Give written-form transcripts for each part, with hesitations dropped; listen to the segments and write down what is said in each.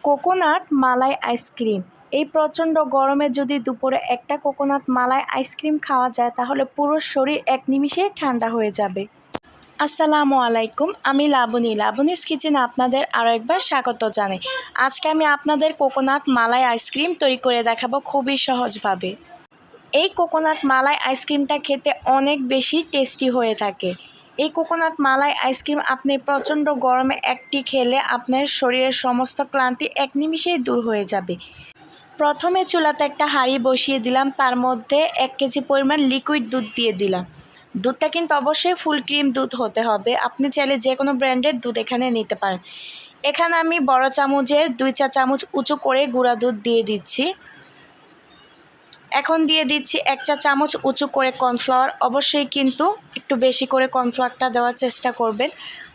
Coconut মালাই ice cream. এই প্রচণ্ড গরমে যদি দুপুরে একটা কোকোনাট মালাই আইসক্রিম খাওয়া যায় তাহলে পুরো শরীর এক নিমিষেই ঠান্ডা হয়ে যাবে। আসসালামু আলাইকুম, আমি লাবণীস কিচেনে আপনাদের আরও একবার স্বাগত জানাই। আজকে আমি আপনাদের কোকোনাট মালাই আইসক্রিম তৈরি করে দেখাবো খুবই সহজভাবে। এই কোকোনাট মালাই আইসক্রিমটা খেতে অনেক বেশি টেস্টি হয়ে থাকে। এই কোকোনাট মালাই আইসক্রিম আপনি প্রচণ্ড গরমে একটি খেলে আপনার শরীরের সমস্ত ক্লান্তি এক নিমিষেই দূর হয়ে যাবে। প্রথমে চুলাতে একটা হাঁড়ি বসিয়ে দিলাম, তার মধ্যে 1 কেজি পরিমাণ লিকুইড দুধ দিয়ে দিলাম। দুধটা কিন্তু অবশ্যই ফুল ক্রিম দুধ হতে হবে। আপনি চাইলে যে কোনো ব্র্যান্ডের দুধ এখানে নিতে পারেন। এখানে আমি বড় চামচের 2 চা চামচ উঁচু করে গুঁড়া দুধ দিয়ে দিচ্ছি। এখন দিয়ে দিচ্ছি 1 চা চামচ উঁচু করে কর্নফ্লাওয়ার। অবশ্যই কিন্তু একটু বেশি করে কর্নফ্লাওয়ারটা দেওয়ার চেষ্টা করবেন,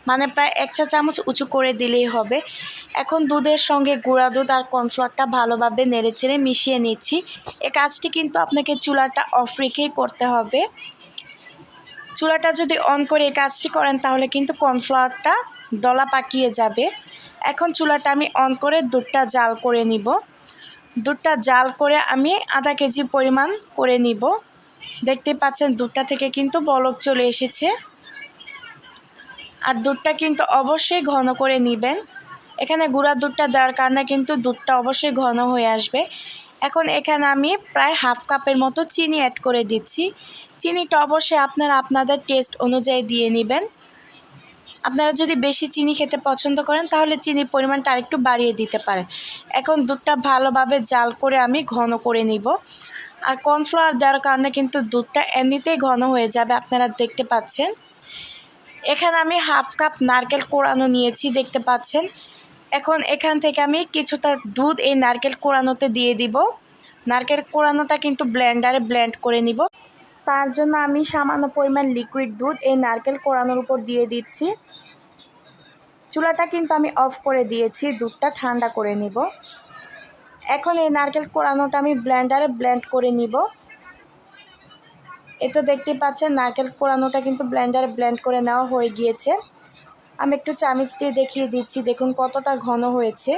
মানে প্রায় 1 চা চামচ উঁচু করে দিলেই হবে। এখন দুধের সঙ্গে গুঁড়া দুধ আর কর্নফ্লাওয়ারটা ভালোভাবে নেড়েচেড়ে মিশিয়ে নিচ্ছি। এই কাজটি কিন্তু আপনাকে চুলাটা অফ রেখেই করতে হবে। চুলাটা যদি অন করে এই কাজটি করেন তাহলে কিন্তু কর্নফ্লাওয়ারটা দলা পাকিয়ে যাবে। এখন চুলাটা আমি অন করে দুধটা জাল করে নিব। দুধটা জাল করে আমি আধা কেজি পরিমাণ করে নিব। দেখতে পাচ্ছেন দুধটা থেকে কিন্তু বলক চলে এসেছে। আর দুধটা কিন্তু অবশ্যই ঘন করে নেবেন। এখানে গুঁড়া দুধটা দেওয়ার কারণে কিন্তু দুধটা অবশ্যই ঘন হয়ে আসবে। এখন এখানে আমি প্রায় হাফ কাপের মতো চিনি অ্যাড করে দিচ্ছি। চিনিটা অবশ্যই আপনারা আপনাদের টেস্ট অনুযায়ী দিয়ে নেবেন। আপনারা যদি বেশি চিনি খেতে পছন্দ করেন তাহলে চিনির পরিমাণটা আরেকটু বাড়িয়ে দিতে পারেন। এখন দুধটা ভালোভাবে জাল করে আমি ঘন করে নিব। আর কর্নফ্লাওয়ার দেওয়ার কারণে কিন্তু দুধটা এমনিতেই ঘন হয়ে যাবে, আপনারা দেখতে পাচ্ছেন। এখানে আমি হাফ কাপ নারকেল কোড়ানো নিয়েছি, দেখতে পাচ্ছেন। এখন এখান থেকে আমি কিছুটা দুধ এই নারকেল কোড়ানোতে দিয়ে দিব। নারকেল কোড়ানোটা কিন্তু ব্লেন্ডারে ব্লেন্ড করে নিব। তার জন্য আমি সামান্য পরিমাণ লিকুইড দুধ এই নারকেল কোড়ানোর উপর দিয়ে দিচ্ছি। চুলাটা কিন্তু আমি অফ করে দিয়েছি, দুধটা ঠান্ডা করে নিব। এখন এই নারকেল কোড়ানোটা আমি ব্লেন্ডারে ব্লেন্ড করে নিব। এটা দেখতে পাচ্ছেন নারকেল কোড়ানোটা কিন্তু ব্লেন্ডারে ব্লেন্ড করে নেওয়া হয়ে গিয়েছে। আমি একটু চামচ দিয়ে দেখিয়ে দিচ্ছি, দেখুন কতটা ঘন হয়েছে।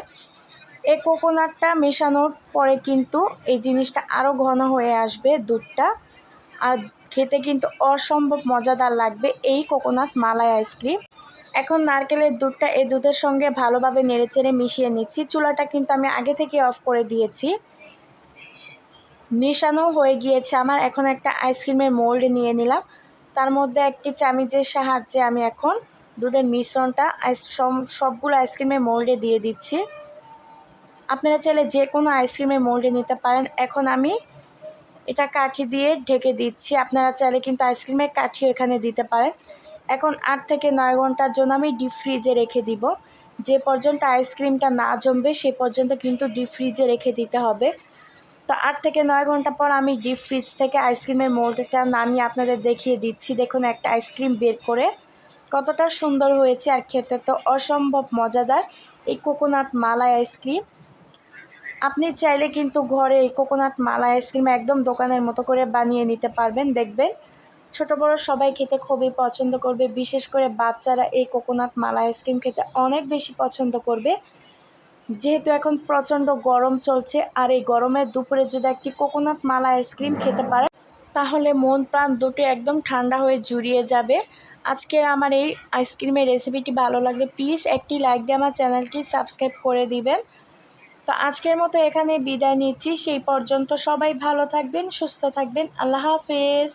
এই কোকোনাটটা মেশানোর পরে কিন্তু এই জিনিসটা আরও ঘন হয়ে আসবে দুধটা, আর খেতে কিন্তু অসম্ভব মজাদার লাগবে এই কোকোনাট মালাই আইসক্রিম। এখন নারকেলের দুধটা এই দুধের সঙ্গে ভালোভাবে নেড়েচেড়ে মিশিয়ে নিচ্ছি। চুলাটা কিন্তু আমি আগে থেকে অফ করে দিয়েছি। মেশানো হয়ে গিয়েছে আমার। এখন একটা আইসক্রিমের মোল্ড নিয়ে নিলাম, তার মধ্যে একটি চামচের সাহায্যে আমি এখন দুধের মিশ্রণটা সবগুলো আইসক্রিমের মোল্ডে দিয়ে দিচ্ছি। আপনারা চাইলে যে কোনো আইসক্রিমের মোল্ডে নিতে পারেন। এখন আমি এটা কাঠি দিয়ে ঢেকে দিচ্ছি। আপনারা চাইলে কিন্তু আইসক্রিমের কাঠিও এখানে দিতে পারেন। এখন 8 থেকে 9 ঘন্টার জন্য আমি ডিপ ফ্রিজে রেখে দিব। যে পর্যন্ত আইসক্রিমটা না জমবে সে পর্যন্ত কিন্তু ডিপ ফ্রিজে রেখে দিতে হবে। তো 8 থেকে 9 ঘন্টা পর আমি ডিপ ফ্রিজ থেকে আইসক্রিমের মোল্ডটা নামিয়ে আপনাদের দেখিয়ে দিচ্ছি। দেখুন একটা আইসক্রিম বের করে কতটা সুন্দর হয়েছে, আর খেতে তো অসম্ভব মজাদার এই কোকোনাট মালাই আইসক্রিম। আপনি চাইলে কিন্তু ঘরে এই কোকোনাট মালাই আইসক্রিম একদম দোকানের মতো করে বানিয়ে নিতে পারবেন। দেখবেন ছোট বড় সবাই খেতে খুবই পছন্দ করবে। বিশেষ করে বাচ্চারা এই কোকোনাট মালাই আইসক্রিম খেতে অনেক বেশি পছন্দ করবে। যেহেতু এখন প্রচণ্ড গরম চলছে, আর এই গরমের দুপুরে যদি একটি কোকোনাট মালাই আইসক্রিম খেতে পারে তাহলে মন প্রাণ দুটো একদম ঠান্ডা হয়ে জুড়িয়ে যাবে। আজকের আমার এই আইসক্রিমের রেসিপিটি ভালো লাগলে প্লিজ একটি লাইক দিয়ে আমার চ্যানেলটি সাবস্ক্রাইব করে দিবেন। তো আজকের মতো এখানে বিদায় নিচ্ছি। সেই পর্যন্ত সবাই ভালো থাকবেন, সুস্থ থাকবেন। আল্লাহ হাফেজ।